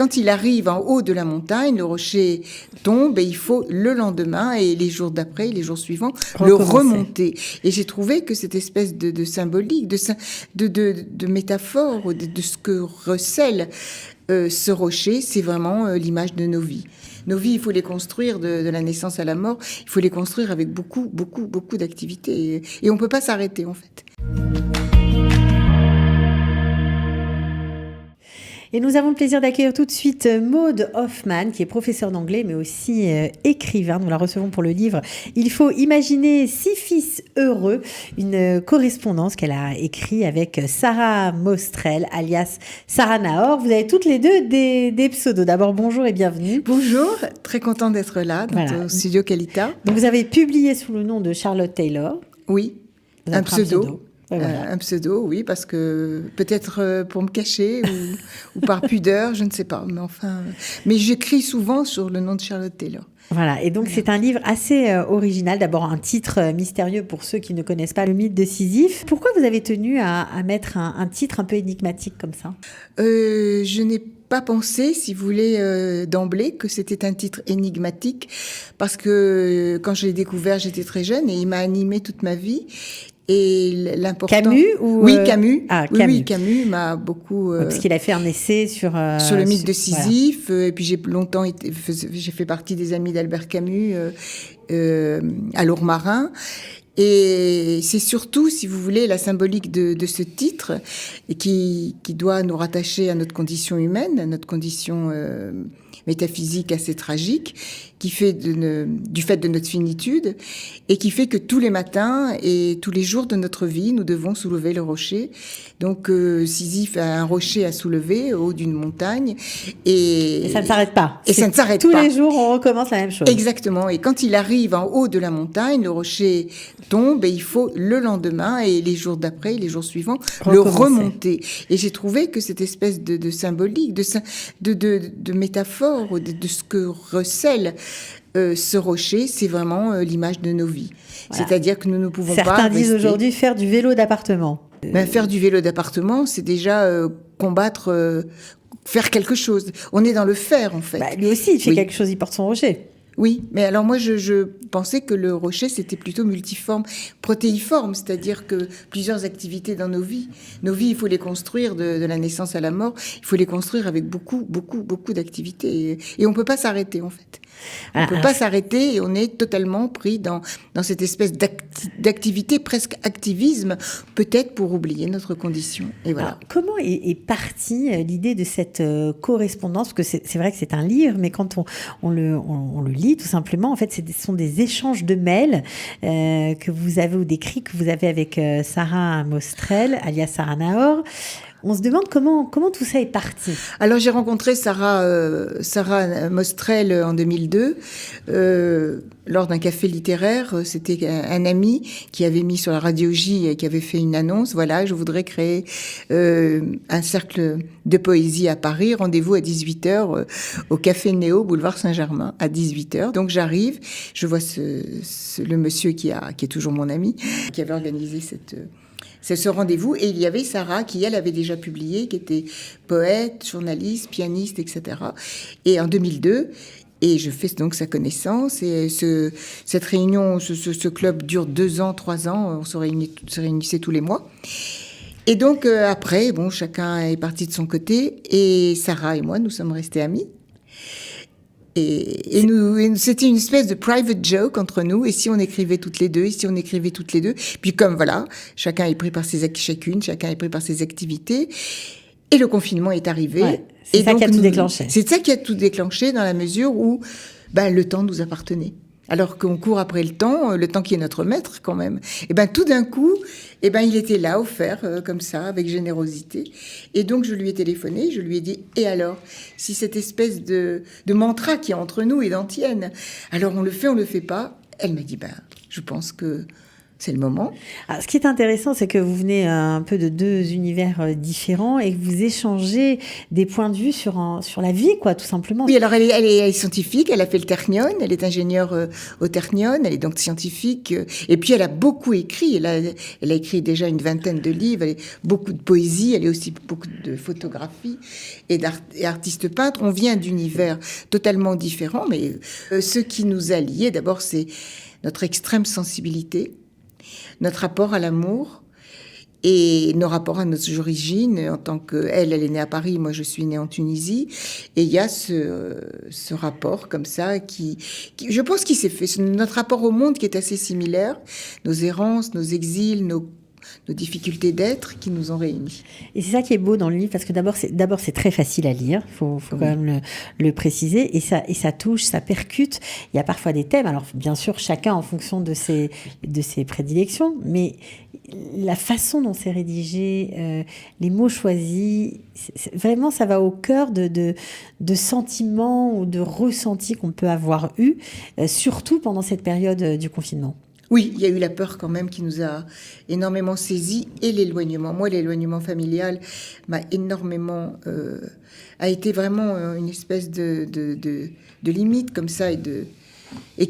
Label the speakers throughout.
Speaker 1: quand il arrive en haut de la montagne, le rocher tombe et il faut le lendemain et les jours d'après, les jours suivants, le remonter. Et j'ai trouvé que cette espèce de symbolique, de métaphore, de ce que recèle ce rocher, c'est vraiment l'image de nos vies. Nos vies, il faut les construire de la naissance à la mort. Il faut les construire avec beaucoup d'activités. Et on ne peut pas s'arrêter, en fait.
Speaker 2: Et nous avons le plaisir d'accueillir tout de suite Maude Hoffmann, qui est professeure d'anglais, mais aussi écrivain. Nous la recevons pour le livre « Il faut imaginer 6 fils heureux », une correspondance qu'elle a écrite avec Sarah Mostrel, alias Sarah Nahor. Vous avez toutes les deux des pseudos. D'abord, bonjour et bienvenue.
Speaker 1: Bonjour, très contente d'être là, dans Studio Qualita.
Speaker 2: Donc, vous avez publié sous le nom de Charlotte Taylor.
Speaker 1: Oui, un pseudo. Voilà. Un pseudo, oui, parce que peut-être pour me cacher ou par pudeur, je ne sais pas. Mais enfin, j'écris souvent sur le nom de Charlotte Taylor.
Speaker 2: Voilà, et donc c'est un livre assez original. D'abord, un titre mystérieux pour ceux qui ne connaissent pas le mythe de Sisyphe. Pourquoi vous avez tenu à mettre un titre un peu énigmatique comme ça ?
Speaker 1: Je n'ai pas pensé, si vous voulez, d'emblée, que c'était un titre énigmatique, parce que quand je l'ai découvert, j'étais très jeune et il m'a animée toute ma vie. Et l'important...
Speaker 2: Camus ou
Speaker 1: Oui, Camus.
Speaker 2: Camus.
Speaker 1: Oui, Camus m'a beaucoup...
Speaker 2: parce qu'il a fait un essai sur
Speaker 1: le mythe de Sisyphe. Voilà. Et puis j'ai fait partie des amis d'Albert Camus à Lourmarin. Et c'est surtout, si vous voulez, la symbolique de ce titre qui doit nous rattacher à notre condition humaine, à notre condition métaphysique assez tragique, qui fait du fait de notre finitude, et qui fait que tous les matins et tous les jours de notre vie, nous devons soulever le rocher. Donc Sisyphe a un rocher à soulever au haut d'une montagne, et
Speaker 2: ça ne s'arrête pas.
Speaker 1: Et ça ne s'arrête pas.
Speaker 2: Tous les jours, on recommence la même chose.
Speaker 1: Exactement. Et quand il arrive en haut de la montagne, le rocher tombe et il faut le lendemain et les jours d'après, les jours suivants, le remonter. Et j'ai trouvé que cette espèce de symbolique, de métaphore, de ce que recèle ce rocher, c'est vraiment l'image de nos vies. Voilà. C'est-à-dire que nous ne pouvons pas
Speaker 2: Certains disent aujourd'hui faire du vélo d'appartement.
Speaker 1: Faire du vélo d'appartement, c'est déjà combattre, faire quelque chose. On est dans le faire, en fait.
Speaker 2: Lui aussi, il fait quelque chose, il porte son rocher.
Speaker 1: Oui, mais alors moi, je pensais que le rocher, c'était plutôt multiforme, protéiforme, c'est-à-dire que plusieurs activités dans nos vies. Nos vies, il faut les construire de la naissance à la mort, il faut les construire avec beaucoup d'activités. Et on ne peut pas s'arrêter, en fait. On ne peut pas s'arrêter et on est totalement pris dans cette espèce d'activité, presque activisme, peut-être pour oublier notre condition. Et voilà.
Speaker 2: Alors, comment est partie l'idée de cette correspondance ? Parce que c'est vrai que c'est un livre, mais quand on le lit, tout simplement, en fait, ce sont des échanges de mails que vous avez, ou d'écrits que vous avez avec Sarah Mostrel, alias Sarah Nahor. On se demande comment tout ça est parti.
Speaker 1: Alors, j'ai rencontré Sarah Mostrel en 2002 lors d'un café littéraire. C'était un ami qui avait mis sur la radio J, qui avait fait une annonce. Voilà, je voudrais créer un cercle de poésie à Paris. Rendez-vous à 18h au Café Néo, boulevard Saint-Germain, à 18h. Donc, j'arrive, je vois le monsieur qui est toujours mon ami, qui avait organisé c'est ce rendez-vous, et il y avait Sarah qui, elle, avait déjà publié, qui était poète, journaliste, pianiste, etc. Et en 2002, et je fais donc sa connaissance, et cette réunion, ce club dure 2 ans, 3 ans, on se réunissait tous les mois. Et donc après, chacun est parti de son côté, et Sarah et moi, nous sommes restés amis. Et c'était une espèce de private joke entre nous. Et si on écrivait toutes les deux, Puis comme voilà, chacun est pris par ses activités. Et le confinement est arrivé.
Speaker 2: Ouais, c'est ça qui a tout déclenché.
Speaker 1: C'est ça qui a tout déclenché dans la mesure où le temps nous appartenait. Alors qu'on court après le temps qui est notre maître quand même. Et tout d'un coup, il était là, offert, comme ça, avec générosité. Et donc, je lui ai téléphoné, je lui ai dit, et alors, si cette espèce de mantra qui est entre nous est d'antienne, alors on le fait pas? Elle m'a dit, je pense que c'est le moment.
Speaker 2: Alors, ce qui est intéressant, c'est que vous venez un peu de deux univers différents et que vous échangez des points de vue sur la vie, quoi, tout simplement.
Speaker 1: Oui, alors elle est scientifique, elle a fait le Ternion, elle est ingénieure au Ternion, elle est donc scientifique, et puis elle a beaucoup écrit, elle a écrit déjà une vingtaine de livres, elle a beaucoup de poésie, elle a aussi beaucoup de photographie et artiste peintre. On vient d'univers totalement différents, mais ce qui nous a liés, d'abord, c'est notre extrême sensibilité, notre rapport à l'amour et nos rapports à nos origines. En tant elle est née à Paris, moi je suis née en Tunisie, et il y a ce rapport comme ça qui je pense qu'il s'est fait. C'est notre rapport au monde qui est assez similaire, nos errances, nos exils, nos difficultés d'être qui nous ont réunis.
Speaker 2: Et c'est ça qui est beau dans le livre, parce que d'abord c'est très facile à lire, faut quand même le préciser, et ça touche, ça percute. Il y a parfois des thèmes, alors bien sûr chacun en fonction de ses prédilections, mais la façon dont c'est rédigé, les mots choisis, vraiment ça va au cœur de sentiments ou de ressentis qu'on peut avoir eu, surtout pendant cette période du confinement.
Speaker 1: Oui, il y a eu la peur quand même qui nous a énormément saisis, et l'éloignement. Moi, l'éloignement familial m'a énormément... a été vraiment une espèce de limite comme ça, et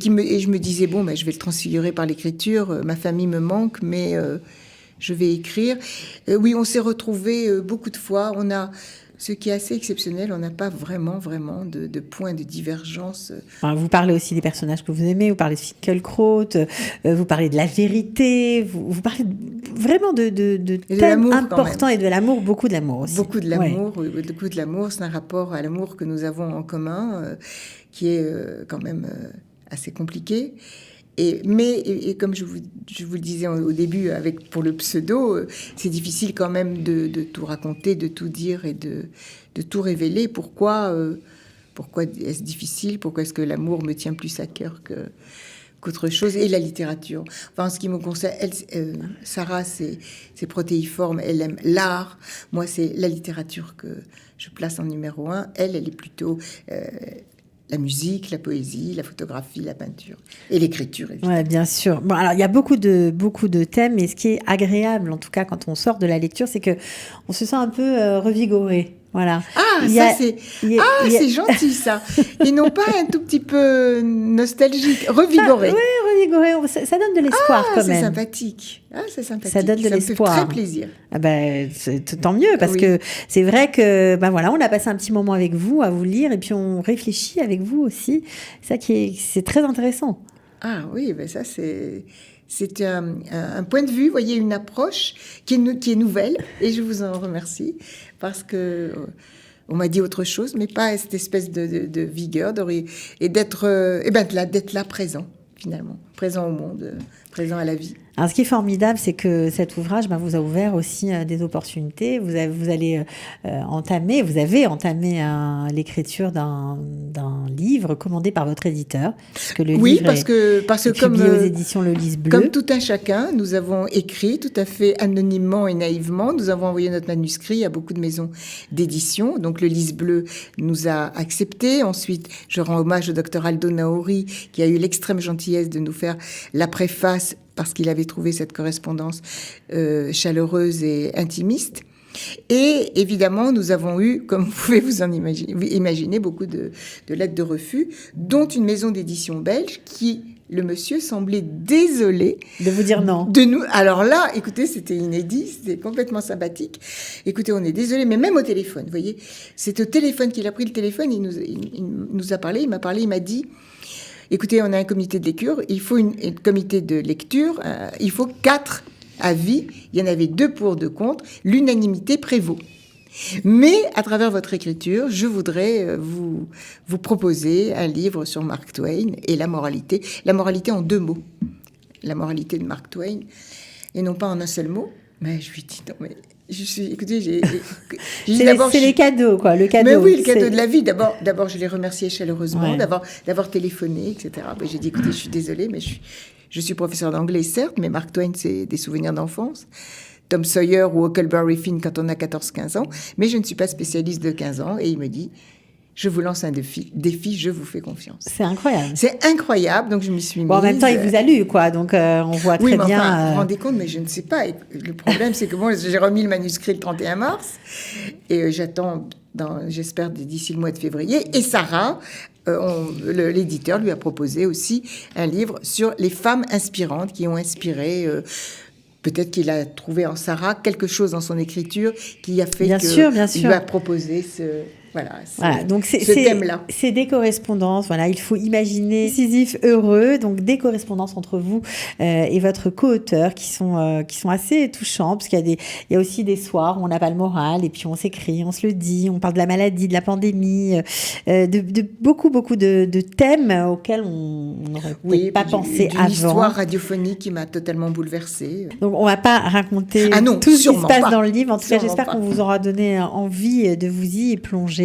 Speaker 1: je me disais, bon, je vais le transfigurer par l'écriture, ma famille me manque, mais je vais écrire. Oui, on s'est retrouvés beaucoup de fois, ce qui est assez exceptionnel, on n'a pas vraiment de points de divergence.
Speaker 2: Alors, vous parlez aussi des personnages que vous aimez, vous parlez de Finkielkraut, vous parlez de la vérité, vous parlez vraiment de thèmes importants, et de l'amour, beaucoup de l'amour aussi.
Speaker 1: Beaucoup de l'amour, oui, beaucoup de l'amour. C'est un rapport à l'amour que nous avons en commun, qui est quand même assez compliqué. Mais comme je vous le disais au début, pour le pseudo, c'est difficile quand même de tout raconter, de tout dire et de tout révéler. Pourquoi est-ce difficile? Pourquoi est-ce que l'amour me tient plus à cœur qu'autre chose? Et la littérature. Enfin, en ce qui me concerne, Sarah, c'est protéiforme, elle aime l'art. Moi, c'est la littérature que je place en numéro 1. Elle est plutôt... la musique, la poésie, la photographie, la peinture et l'écriture, évidemment.
Speaker 2: Ouais, bien sûr. Bon, alors il y a beaucoup de thèmes, et ce qui est agréable, en tout cas quand on sort de la lecture, c'est que on se sent un peu revigoré. Voilà.
Speaker 1: Ah, c'est gentil ça. Et non pas un tout petit peu nostalgique, revigoré.
Speaker 2: Oui, revigoré. Ça donne de l'espoir quand même.
Speaker 1: C'est sympathique. C'est sympathique.
Speaker 2: Ça donne de l'espoir.
Speaker 1: Ça me fait très plaisir.
Speaker 2: Ah tant mieux, parce que c'est vrai que on a passé un petit moment avec vous à vous lire, et puis on réfléchit avec vous aussi. C'est très intéressant.
Speaker 1: Ah oui, ça c'est un point de vue, vous voyez, une approche qui est nouvelle, et je vous en remercie, parce que on m'a dit autre chose, mais pas cette espèce de vigueur, et d'être là présent, finalement, présent au monde, présent à la vie.
Speaker 2: Alors, ce qui est formidable, c'est que cet ouvrage vous a ouvert aussi des opportunités. Vous avez entamé l'écriture d'un livre commandé par votre éditeur.
Speaker 1: Parce que comme
Speaker 2: aux éditions Le Lys Bleu.
Speaker 1: Comme tout un chacun, nous avons écrit tout à fait anonymement et naïvement. Nous avons envoyé notre manuscrit à beaucoup de maisons d'édition. Donc Le Lys Bleu nous a acceptés. Ensuite, je rends hommage au docteur Aldo Naori, qui a eu l'extrême gentillesse de nous faire la préface, parce qu'il avait trouvé cette correspondance chaleureuse et intimiste. Et évidemment, nous avons eu, comme vous pouvez vous en imaginer, beaucoup de lettres de refus, dont une maison d'édition belge qui, le monsieur, semblait désolé
Speaker 2: de vous dire non.
Speaker 1: De nous. Alors là, écoutez, c'était inédit, c'était complètement sympathique. Écoutez, on est désolé, mais même au téléphone, vous voyez, c'est au téléphone qu'il a pris le téléphone, il nous a parlé, il m'a dit... Écoutez, on a un comité de lecture, il faut un comité de lecture, il faut 4 avis, il y en avait 2 pour, 2 contre, l'unanimité prévaut. Mais à travers votre écriture, je voudrais vous proposer un livre sur Mark Twain et la moralité en 2 mots, la moralité de Mark Twain, et non pas en un seul mot. Mais je lui dis non, mais écoutez,
Speaker 2: c'est les cadeaux, quoi, le cadeau.
Speaker 1: Mais oui, le cadeau de la vie. D'abord, je l'ai remercié chaleureusement d'avoir téléphoné, etc. J'ai dit, écoutez, je suis désolée, mais je suis professeur d'anglais, certes, mais Mark Twain, c'est des souvenirs d'enfance. Tom Sawyer ou Huckleberry Finn quand on a 14-15 ans, mais je ne suis pas spécialiste de 15 ans. Et il me dit, je vous lance un défi, je vous fais confiance.
Speaker 2: C'est incroyable.
Speaker 1: C'est incroyable, donc je m'y suis mise.
Speaker 2: Bon, en même temps, il vous a lu, quoi, donc on voit très bien.
Speaker 1: Enfin, vous vous rendez compte, mais je ne sais pas. Et le problème, c'est que moi, j'ai remis le manuscrit le 31 mars, et j'attends, j'espère, d'ici le mois de février. Et Sarah, l'éditeur, lui a proposé aussi un livre sur les femmes inspirantes qui ont inspiré... Peut-être qu'il a trouvé en Sarah quelque chose dans son écriture qui a fait
Speaker 2: bien sûr.
Speaker 1: Il lui a proposé
Speaker 2: donc
Speaker 1: ce thème-là.
Speaker 2: C'est des correspondances. Voilà, il faut imaginer Sisyphe heureux. Donc des correspondances entre vous et votre co-auteur qui sont assez touchantes, parce qu'il y a aussi des soirs où on n'a pas le moral et puis on s'écrit, on se le dit, on parle de la maladie, de la pandémie, de beaucoup de thèmes auxquels on n'aurait pas pensé avant.
Speaker 1: Une histoire radiophonique qui m'a totalement bouleversée.
Speaker 2: Donc on va pas raconter tout ce qui se passe dans le livre. En tout cas, j'espère qu'on vous aura donné envie de vous y plonger.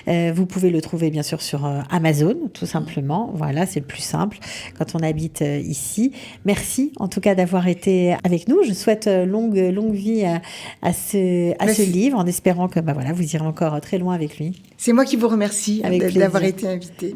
Speaker 2: Vous pouvez le trouver bien sûr sur Amazon, tout simplement. Voilà, c'est le plus simple quand on habite ici. Merci en tout cas d'avoir été avec nous. Je souhaite longue vie à ce livre, en espérant que vous irez encore très loin avec lui.
Speaker 1: C'est moi qui vous remercie d'avoir été invitée.